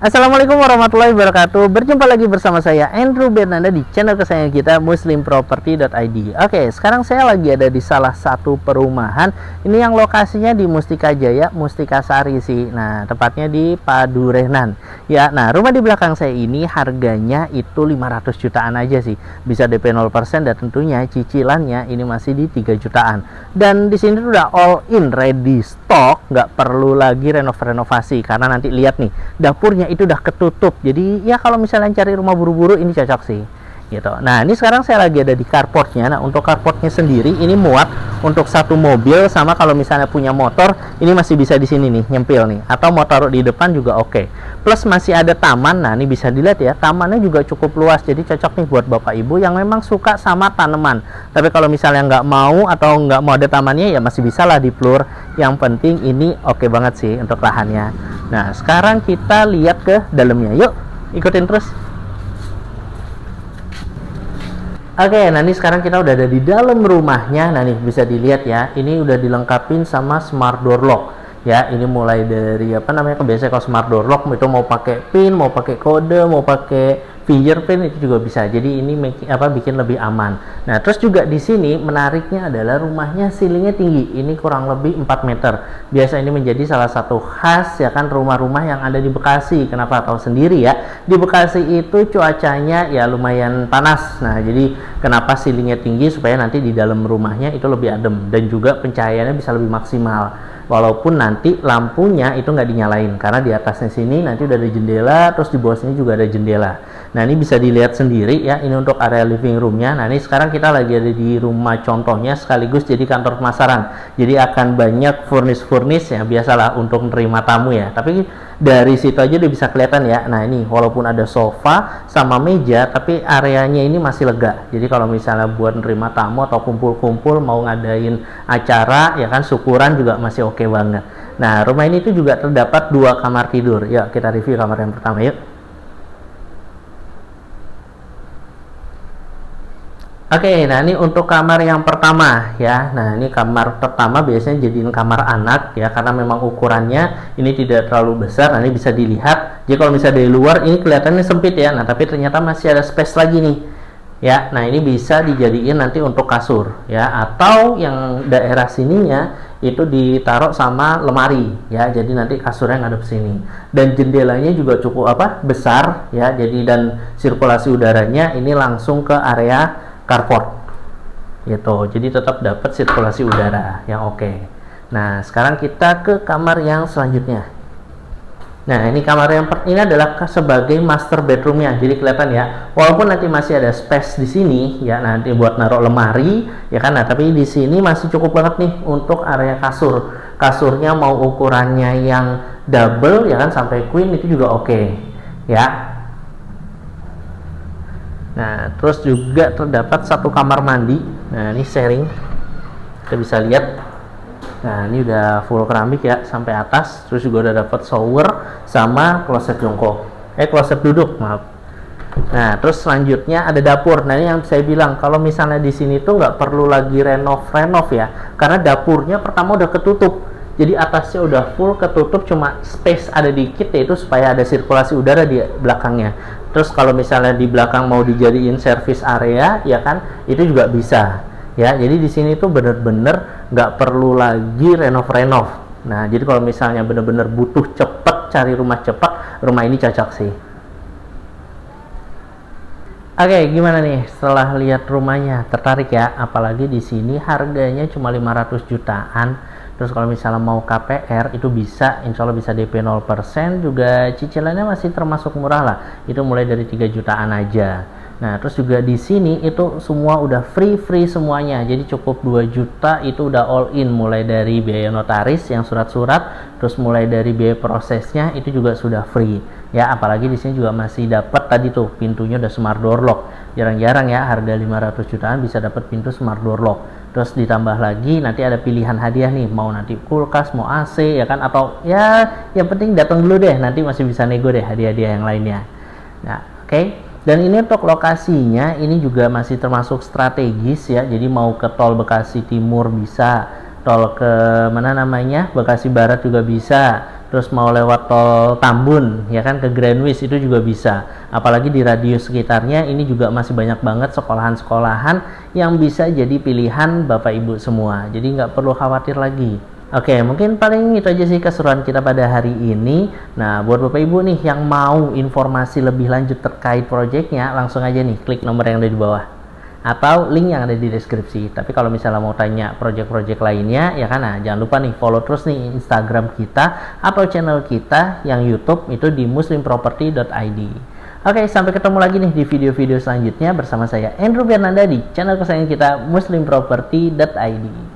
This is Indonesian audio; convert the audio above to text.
Assalamualaikum warahmatullahi wabarakatuh. Berjumpa lagi bersama saya Andrew Bernanda di channel kesayangan kita muslimproperty.id. Oke, sekarang saya lagi ada di salah satu perumahan. Ini yang lokasinya di Mustika Jaya, Mustika Sari sih. Nah, tepatnya di Padurenan. Ya, nah rumah di belakang saya ini harganya itu 500 jutaan aja sih. Bisa DP 0% dan tentunya cicilannya ini masih di 3 jutaan. Dan di sini udah all in ready stock, nggak perlu lagi renovasi karena nanti lihat nih, dapurnya itu udah ketutup. Jadi ya kalau misalnya cari rumah buru-buru ini cocok sih gitu. Nah, ini sekarang saya lagi ada di carportnya. Nah, untuk carportnya sendiri ini muat untuk satu mobil, sama kalau misalnya punya motor ini masih bisa di sini nih nyempil nih, atau mau taruh di depan juga oke. Plus masih ada taman. Nah, ini bisa dilihat ya, tamannya juga cukup luas, jadi cocok nih buat bapak ibu yang memang suka sama tanaman. Tapi kalau misalnya nggak mau atau nggak mau ada tamannya ya masih bisa lah di floor. Yang penting ini oke banget sih untuk lahannya. Nah, sekarang kita lihat ke dalamnya, yuk ikutin terus. Oke, nah ini sekarang kita udah ada di dalam rumahnya. Nah nih bisa dilihat ya, ini udah dilengkapin sama smart door lock. Ya, ini mulai dari apa namanya, biasanya kalau smart door lock itu mau pakai pin, mau pakai kode, mau pakai fingerprint itu juga bisa. Jadi ini bikin lebih aman. Nah, terus juga di sini menariknya adalah rumahnya ceilingnya tinggi. Ini kurang lebih 4 meter. Biasa ini menjadi salah satu khas ya kan rumah-rumah yang ada di Bekasi. Kenapa? Tahu sendiri ya. Di Bekasi itu cuacanya ya lumayan panas. Nah, jadi kenapa ceilingnya tinggi, supaya nanti di dalam rumahnya itu lebih adem dan juga pencahayaannya bisa lebih maksimal. Walaupun nanti lampunya itu nggak dinyalain karena di atasnya sini nanti udah ada jendela, terus di bawah sini juga ada jendela. Nah, ini bisa dilihat sendiri ya, ini untuk area living roomnya. Nah, ini sekarang kita lagi ada di rumah contohnya sekaligus jadi kantor pemasaran. Jadi akan banyak furnish ya, biasalah untuk menerima tamu ya. Tapi dari situ aja udah bisa kelihatan ya. Nah, ini walaupun ada sofa sama meja, tapi areanya ini masih lega. Jadi kalau misalnya buat menerima tamu atau kumpul-kumpul mau ngadain acara ya kan, syukuran juga masih oke banget. Nah, rumah ini tuh juga terdapat 2 kamar tidur. Ya, kita review kamar yang pertama yuk. Oke, nah ini untuk kamar yang pertama ya. Nah, ini kamar pertama biasanya jadiin kamar anak ya, karena memang ukurannya ini tidak terlalu besar. Nah, ini bisa dilihat. Jadi kalau misalnya dari luar ini kelihatannya sempit ya. Nah, tapi ternyata masih ada space lagi nih. Ya, nah ini bisa dijadiin nanti untuk kasur ya, atau yang daerah sininya itu ditaruh sama lemari ya. Jadi nanti kasurnya ngadep sini. Dan jendelanya juga cukup besar ya. Jadi dan sirkulasi udaranya ini langsung ke area carport gitu, jadi tetap dapat sirkulasi udara yang oke. Nah, sekarang kita ke kamar yang selanjutnya. Nah, ini kamar yang ini adalah sebagai master bedroomnya, jadi kelihatan ya, walaupun nanti masih ada space di sini ya, nanti buat naruh lemari ya kan. Nah, tapi di sini masih cukup banget nih untuk area kasur. Kasurnya mau ukurannya yang double ya kan, sampai queen itu juga oke ya. Nah, terus juga terdapat satu kamar mandi. Nah, ini sharing, kita bisa lihat. Nah, ini udah full keramik ya sampai atas. Terus juga udah dapat shower sama kloset jongkok, kloset duduk, maaf. Nah, terus selanjutnya ada dapur. Nah, ini yang saya bilang, kalau misalnya di sini tuh nggak perlu lagi renov ya, karena dapurnya pertama udah ketutup. Jadi atasnya udah full ketutup, cuma space ada dikit, yaitu supaya ada sirkulasi udara di belakangnya. Terus kalau misalnya di belakang mau dijadiin service area ya kan, itu juga bisa ya. Jadi di sini tuh bener-bener nggak perlu lagi renov. Nah, jadi kalau misalnya bener-bener butuh cepet, cari rumah cepet, rumah ini cocok sih. Oke, gimana nih setelah lihat rumahnya? Tertarik ya? Apalagi di sini harganya cuma 500 jutaan. Terus kalau misalnya mau KPR itu bisa, insya Allah bisa DP 0%, juga cicilannya masih termasuk murah lah. Itu mulai dari 3 jutaan aja. Nah, terus juga di sini itu semua udah free semuanya. Jadi cukup 2 juta itu udah all in, mulai dari biaya notaris yang surat-surat, terus mulai dari biaya prosesnya itu juga sudah free. Ya, apalagi di sini juga masih dapat tadi tuh pintunya udah smart door lock. Jarang-jarang ya harga 500 jutaan bisa dapat pintu smart door lock. Terus ditambah lagi nanti ada pilihan hadiah nih, mau nanti kulkas, mau AC ya kan, atau ya yang penting datang dulu deh, nanti masih bisa nego deh hadiah-hadiah yang lainnya. Nah, oke. Dan ini untuk lokasinya ini juga masih termasuk strategis ya. Jadi mau ke tol Bekasi Timur bisa, tol ke mana namanya Bekasi Barat juga bisa, terus mau lewat tol Tambun ya kan ke Greenwich itu juga bisa. Apalagi di radius sekitarnya ini juga masih banyak banget sekolahan-sekolahan yang bisa jadi pilihan Bapak Ibu semua. Jadi nggak perlu khawatir lagi. Oke, mungkin paling itu aja sih keseruan kita pada hari ini. Nah, buat Bapak Ibu nih yang mau informasi lebih lanjut terkait proyeknya, langsung aja nih klik nomor yang ada di bawah atau link yang ada di deskripsi. Tapi kalau misalnya mau tanya proyek-proyek lainnya, ya kan, nah, jangan lupa nih follow terus nih Instagram kita atau channel kita yang YouTube itu di muslimproperty.id. Oke, sampai ketemu lagi nih di video-video selanjutnya bersama saya Andrew Fernanda di channel kesayangan kita muslimproperty.id.